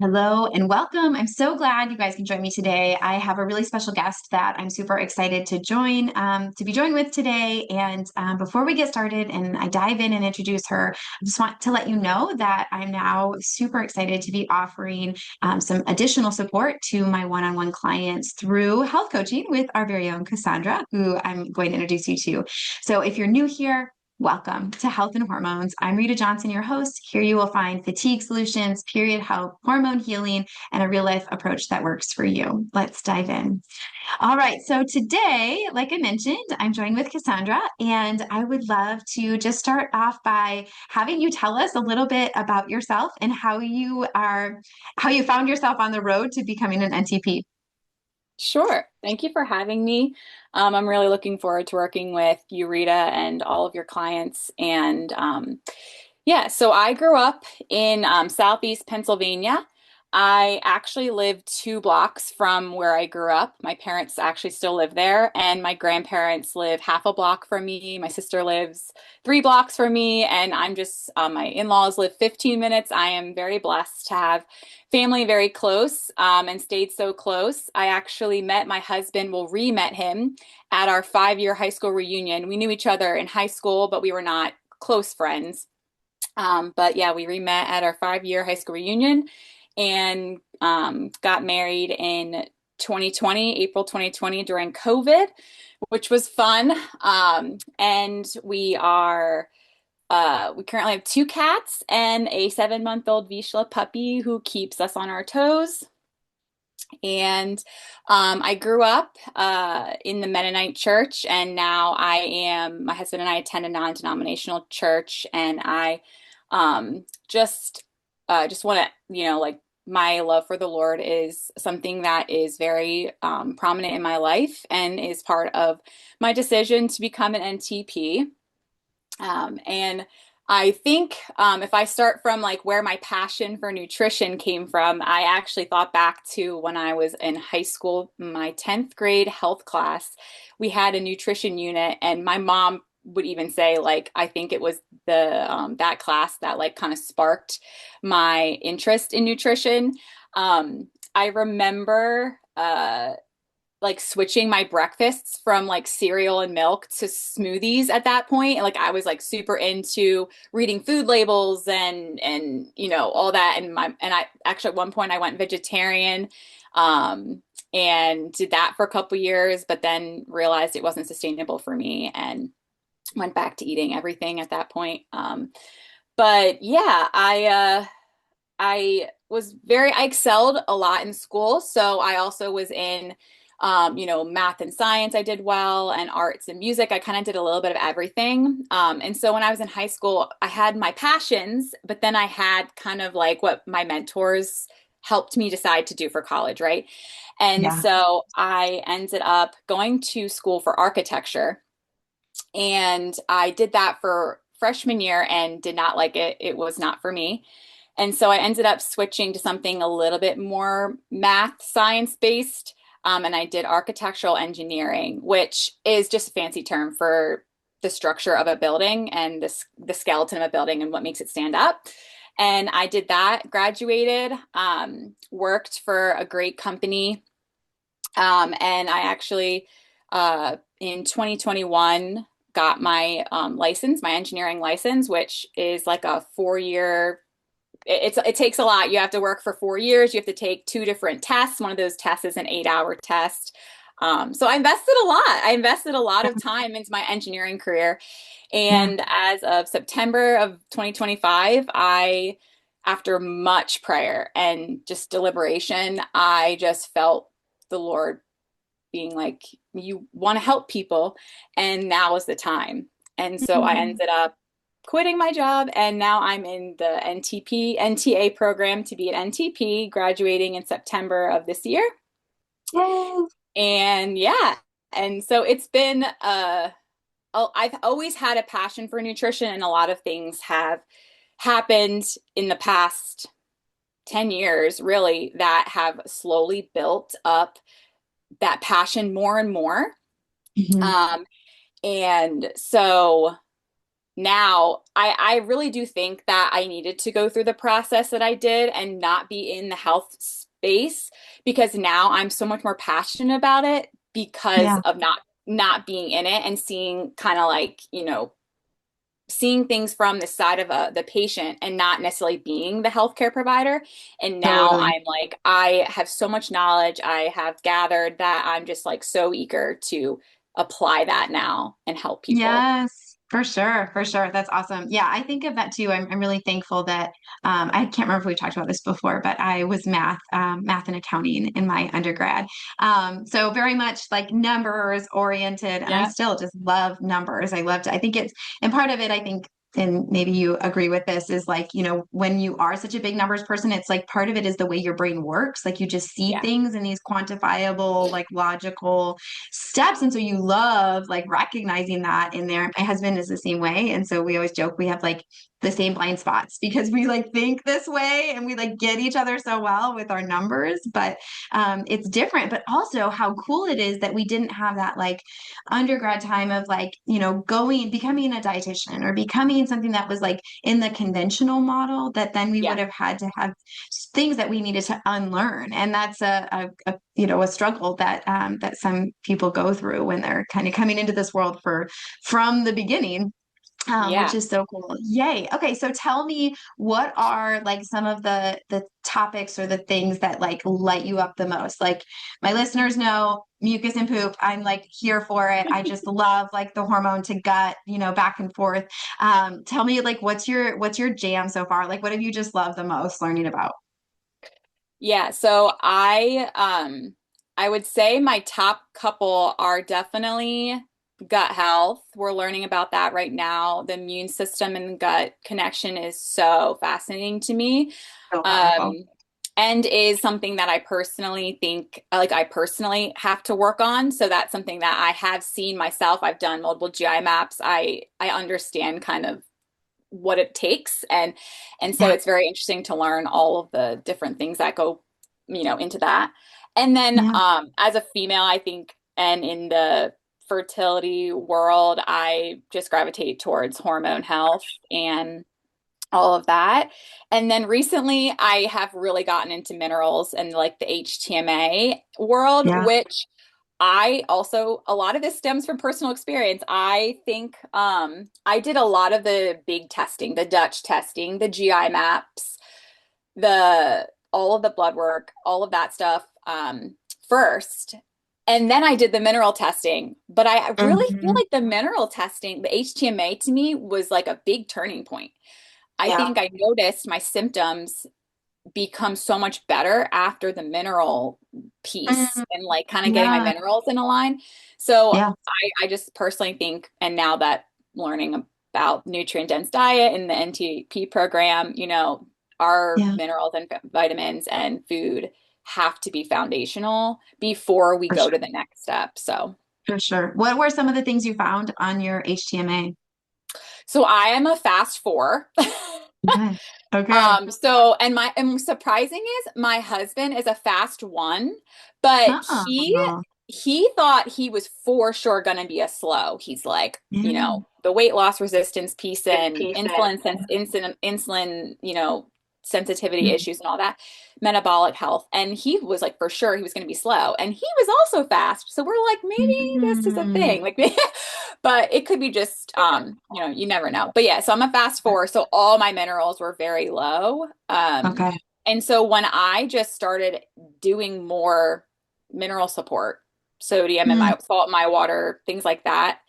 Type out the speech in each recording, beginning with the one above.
Hello and welcome. I'm so glad you guys can join me today. I have a really special guest that I'm super excited to be joined with today. And before we get started and I dive in and introduce her, I just want to let you know that I'm now super excited to be offering some additional support to my one-on-one clients through health coaching with our very own Kassandra, who I'm going to introduce you to. So if you're new here, welcome to Health and Hormones. I'm Rita Johnson, your host. Here you will find fatigue solutions, period help, hormone healing, and a real life approach that works for you. Let's dive in. All right. So today, like I mentioned, I'm joined with Kassandra, and I would love to just start off by having you tell us a little bit about yourself and how you found yourself on the road to becoming an NTP. Sure. Thank you for having me. I'm really looking forward to working with you, Rita, and all of your clients. So I grew up in Southeast Pennsylvania. I actually live 2 blocks from where I grew up. My parents actually still live there, and my grandparents live half a block from me. My sister lives 3 blocks from me, and my in-laws live 15 minutes. I am very blessed to have family very close and stayed so close. I actually met my husband, well, re-met him at our 5-year high school reunion. We knew each other in high school, but we were not close friends. But yeah, we re-met at our 5-year high school reunion and got married in 2020, April 2020 during COVID, which was fun. And we currently have 2 cats and a 7-month-old Vizsla puppy who keeps us on our toes. And I grew up in the Mennonite church, and now my husband and I attend a non-denominational church, and I just want to, like my love for the Lord is something that is very prominent in my life and is part of my decision to become an NTP. And I think if I start from like where my passion for nutrition came from, I actually thought back to when I was in high school, my 10th grade health class. We had a nutrition unit, and my mom would even say, like, I think it was the that class that like kind of sparked my interest in nutrition. I remember like switching my breakfasts from like cereal and milk to smoothies at that point. And like I was like super into reading food labels and all that. And I actually at one point I went vegetarian and did that for a couple years, but then realized it wasn't sustainable for me and went back to eating everything at that point. But yeah, I excelled a lot in school. So I also was in, math and science, I did well, and arts and music. I kind of did a little bit of everything. And so when I was in high school, I had my passions, but then I had kind of like what my mentors helped me decide to do for college, right? And Yeah. so I ended up going to school for architecture, and I did that for freshman year and did not like it. It was not for me. And so I ended up switching to something a little bit more math science based. And I did architectural engineering, which is just a fancy term for the structure of a building and the skeleton of a building and what makes it stand up. And I did that, graduated, worked for a great company. And I actually, in 2021, got my license, my engineering license, which is like a 4-year. It takes a lot. You have to work for 4 years. You have to take 2 different tests. One of those tests is an 8-hour test. So I invested a lot. I invested a lot of time into my engineering career. Yeah. And as of September of 2025, after much prayer and just deliberation, I just felt the Lord being like, you want to help people, and now is the time. And so I Mhm. ended up quitting my job, and now I'm in the NTA program to be an NTP, graduating in September of this year. Yay. And yeah, and so it's been I've always had a passion for nutrition, and a lot of things have happened in the past 10 years, really, that have slowly built up that passion more and more. Mhm. Um, and so now I really do think that I needed to go through the process that I did and not be in the health space because now I'm so much more passionate about it because Yeah, of not being in it and seeing kind of like, seeing things from the side of the patient and not necessarily being the healthcare provider. And now totally. I'm like, I have so much knowledge I have gathered that I'm just like so eager to apply that now and help people. Yes, for sure, for sure. That's awesome. Yeah, I think of that too. I'm really thankful that I can't remember if we talked about this before, but I was math and accounting in my undergrad. So very much like numbers oriented, and I Yeah. still just love numbers. I loved, I think it's, and part of it, I think, and maybe you agree with this, is like, when you are such a big numbers person, it's like part of it is the way your brain works. Like you just see Yeah. things in these quantifiable, like logical steps. And so you love like recognizing that in there. My husband is the same way. And so we always joke we have like the same blind spots because we like think this way and we like get each other so well with our numbers. But it's different. But also how cool it is that we didn't have that like undergrad time of like, becoming a dietitian or becoming something that was like in the conventional model, that then we would Yeah. have had to have things that we needed to unlearn. And that's a struggle that that some people go through when they're kind of coming into this world from the beginning, which Yeah. is so cool. Yay. Okay, so tell me, what are like some of the topics or the things that like light you up the most? Like my listeners know mucus and poop. I'm like here for it. I just love like the hormone to gut, back and forth. Tell me like what's your jam so far? Like what have you just loved the most learning about? Yeah, so I would say my top couple are definitely gut health. We're learning about that right now. The immune system and gut connection is so fascinating to me. So powerful. Um, and is something that I personally think like I personally have to work on. So that's something that I have seen myself. I've done multiple GI maps. I understand kind of what it takes and so Yeah. it's very interesting to learn all of the different things that go into that. And then Yeah. as a female, I think, and in the fertility world, I just gravitate towards hormone health and all of that. And then recently I have really gotten into minerals and like the HTMA world, Yeah. which I also, a lot of this stems from personal experience. I think I did a lot of the big testing, the Dutch testing, the GI maps, the all of the blood work, all of that stuff first. And then I did the mineral testing. But I really feel Mhm. like the mineral testing, the HTMA to me was like a big turning point. I Yeah. think I noticed my symptoms become so much better after the mineral piece Mm, and like kind of getting my yeah. minerals in a line. So Yeah. I just personally think, and now that learning about nutrient dense diet and the NTP program, our Yeah. minerals and vitamins and food have to be foundational before we For go to sure. the next step. So, For sure. What were some of the things you found on your HTMA? so I am a fast four. Okay. Okay. And my and surprising is my husband is a fast one, but Oh. he thought he was for sure gonna be a slow. He's like, Yeah. the weight loss resistance piece This and piece and insulin, sensitivity Mhm. issues and all that, metabolic health. And he was like for sure he was gonna be slow. And he was also fast. So we're like, maybe this is a Mhm. thing. Like but it could be just you never know. But yeah, so I'm a fast four, so all my minerals were very low. Okay. And so when I just started doing more mineral support, sodium in Mm. my salt in my water, things like that,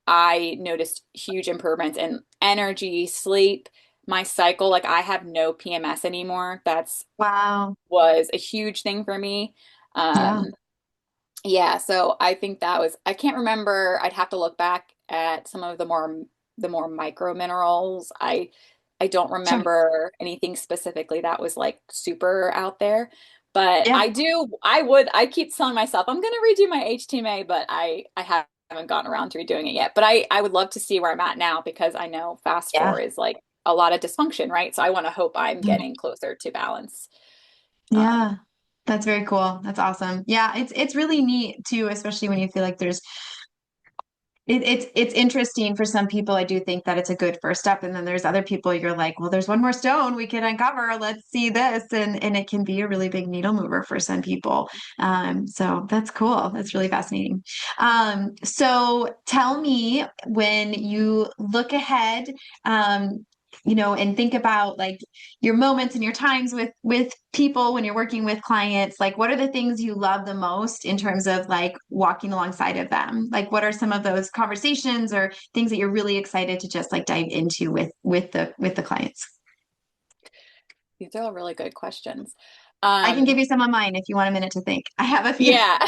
I noticed huge improvements in energy, sleep, my cycle. Like I have no PMS anymore. That's Wow. was a huge thing for me. Yeah. Um, yeah, so I think that was, I can't remember. I'd have to look back at some of the more micro minerals. I don't Sure. remember anything specifically that was like super out there. But Yeah. I keep telling myself I'm gonna redo my HTMA, but I haven't gotten around to redoing it yet. But I would love to see where I'm at now because I know fast Yeah. four is like a lot of dysfunction, right? So I want to hope I'm Yeah. getting closer to balance. Um, Yeah. That's very cool. That's awesome. Yeah, it's really neat too, especially when you feel like there's It's interesting for some people. I do think that it's a good first step, and then there's other people you're like, well, there's one more stone we can uncover. Let's see this, and it can be a really big needle mover for some people. So that's cool. That's really fascinating. So tell me when you look ahead, and think about like your moments and your times with people when you're working with clients, like what are the things you love the most in terms of like walking alongside of them? Like what are some of those conversations or things that you're really excited to just like dive into with the clients? These are all really good questions. I can give Um, you some of mine if you want a minute to think. I have a few. yeah.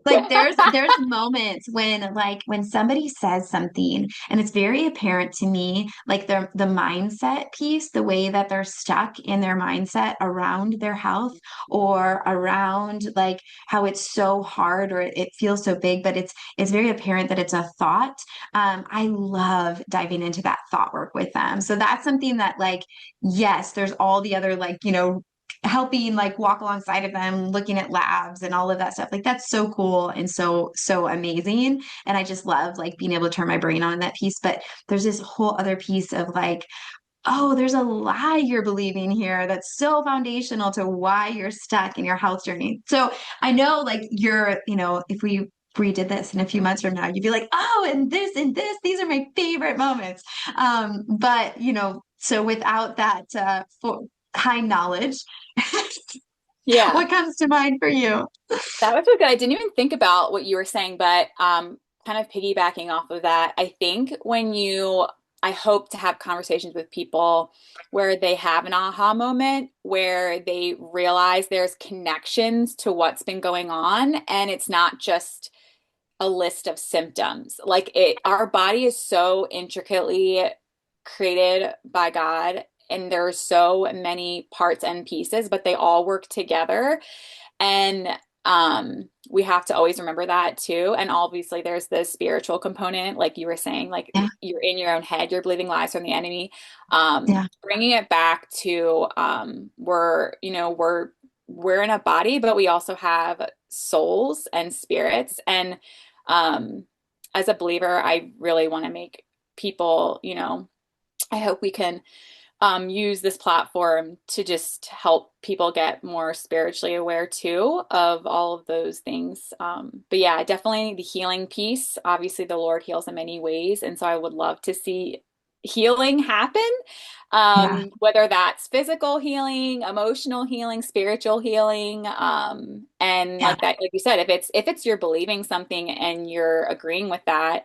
Like there's moments when somebody says something and it's very apparent to me, like the mindset piece, the way that they're stuck in their mindset around their health or around like how it's so hard or it feels so big, but it's very apparent that it's a thought. I love diving into that thought work with them. So that's something that like, yes, there's all the other like, helping like walk alongside of them, looking at labs and all of that stuff. Like that's so cool and so amazing. And I just love like being able to turn my brain on that piece. But there's this whole other piece of like, oh, there's a lie you're believing here that's so foundational to why you're stuck in your health journey. So I know like if we redid this in a few months from now, you'd be like, oh, and this, these are my favorite moments. But so without that high knowledge, Yeah. what comes to mind for you? That was really good. I didn't even think about what you were saying, but kind of piggybacking off of that, I think I hope to have conversations with people where they have an aha moment, where they realize there's connections to what's been going on, and it's not just a list of symptoms. Our body is so intricately created by God, and there are so many parts and pieces, but they all work together. And we have to always remember that too. And obviously there's the spiritual component, like you were saying, like Yeah, you're in your own head, you're believing lies from the enemy. yeah, Bringing it back to we're in a body, but we also have souls and spirits. And um as a believer, I really want to make people, I hope we can use this platform to just help people get more spiritually aware too of all of those things. But yeah, definitely the healing piece. Obviously, the Lord heals in many ways, and so I would love to see healing happen. yeah, Whether that's physical healing, emotional healing, spiritual healing, and yeah. like that, like you said, if it's you're believing something and you're agreeing with that,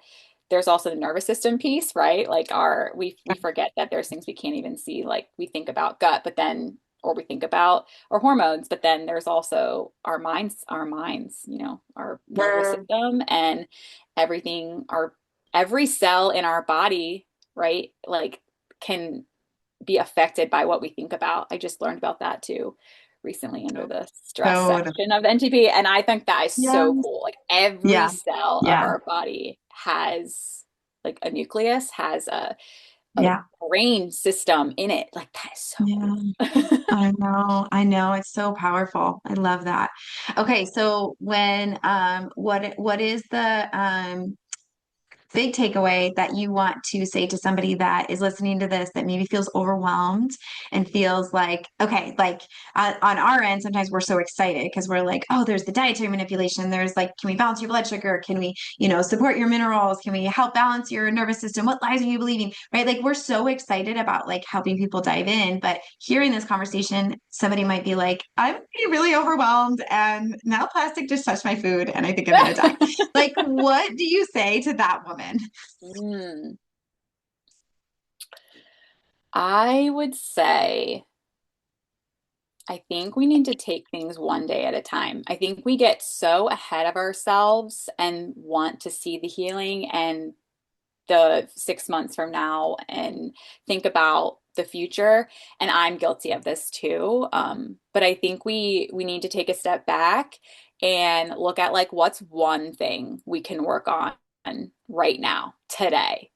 there's also the nervous system piece, right? Like we forget that there's things we can't even see. Like we think about gut, but then or we think about our hormones, but then there's also our minds, our nervous Mm. system and everything, our every cell in our body, right? Like can be affected by what we think about. I just learned about that too recently under the stress So, section of the NTP. And I think that is yeah, so cool. Like every yeah, cell of yeah, our body has like a nucleus, has a yeah, brain system in it. Like that is so yeah. cool. I know. It's so powerful. I love that. Okay, so what is the big takeaway that you want to say to somebody that is listening to this that maybe feels overwhelmed and feels like, okay, like on our end, sometimes we're so excited because we're like, oh, there's the dietary manipulation. There's like, can we balance your blood sugar? Can we, support your minerals? Can we help balance your nervous system? What lies are you believing? Right? Like we're so excited about like helping people dive in, but hearing this conversation, somebody might be like, I'm really overwhelmed and now plastic just touched my food and I think I'm gonna die. Like, what do you say to that woman? Mm. I would say I think we need to take things one day at a time. I think we get so ahead of ourselves and want to see the healing and the 6 months from now and think about the future. And I'm guilty of this too. But I think we need to take a step back and look at like what's one thing we can work on right now, today.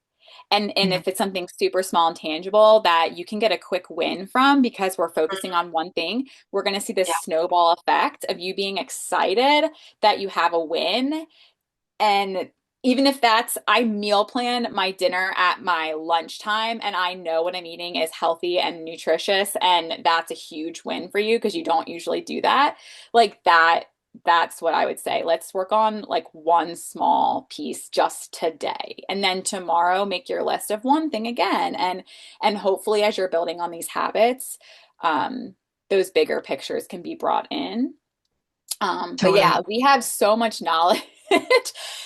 And Yeah, if it's something super small and tangible that you can get a quick win from because we're focusing on one thing, we're going to see this yeah, snowball effect of you being excited that you have a win and even if that's, I meal plan my dinner at my lunchtime and I know what I'm eating is healthy and nutritious, and that's a huge win for you because you don't usually do that. Like that's what I would say. Let's work on like one small piece just today. And then tomorrow make your list of one thing again. And hopefully as you're building on these habits, those bigger pictures can be brought in. But yeah, Totally. we have so much knowledge.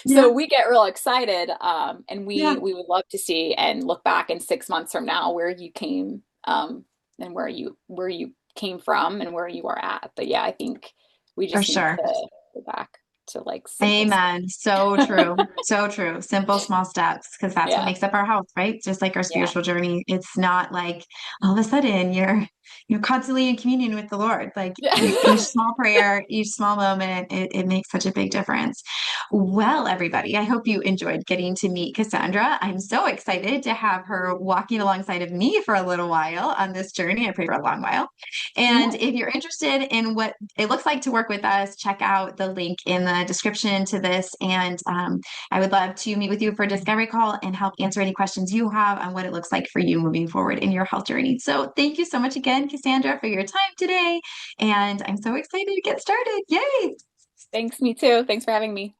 Yeah. So we get real excited. And Yeah. we would love to see and look back in 6 months from now where you came, and where you came from and where you are at. But yeah, I think we For just need sure. to go back to like simple stuff. Amen. So true. So true. Simple, small steps, because that's what Yeah. makes up our health, right? Just like our Yeah. spiritual journey. It's not like all of a sudden you're constantly in communion with the Lord. Like each small prayer, each small moment, it makes such a big difference. Well, everybody, I hope you enjoyed getting to meet Kassandra. I'm so excited to have her walking alongside of me for a little while on this journey. I pray for a long while. And Yeah. if you're interested in what it looks like to work with us, check out the link in the description to this. And I would love to meet with you for a discovery call and help answer any questions you have on what it looks like for you moving forward in your health journey. So thank you so much again, Kassandra, for your time today. And I'm so excited to get started. Yay! Thanks, me too. Thanks for having me.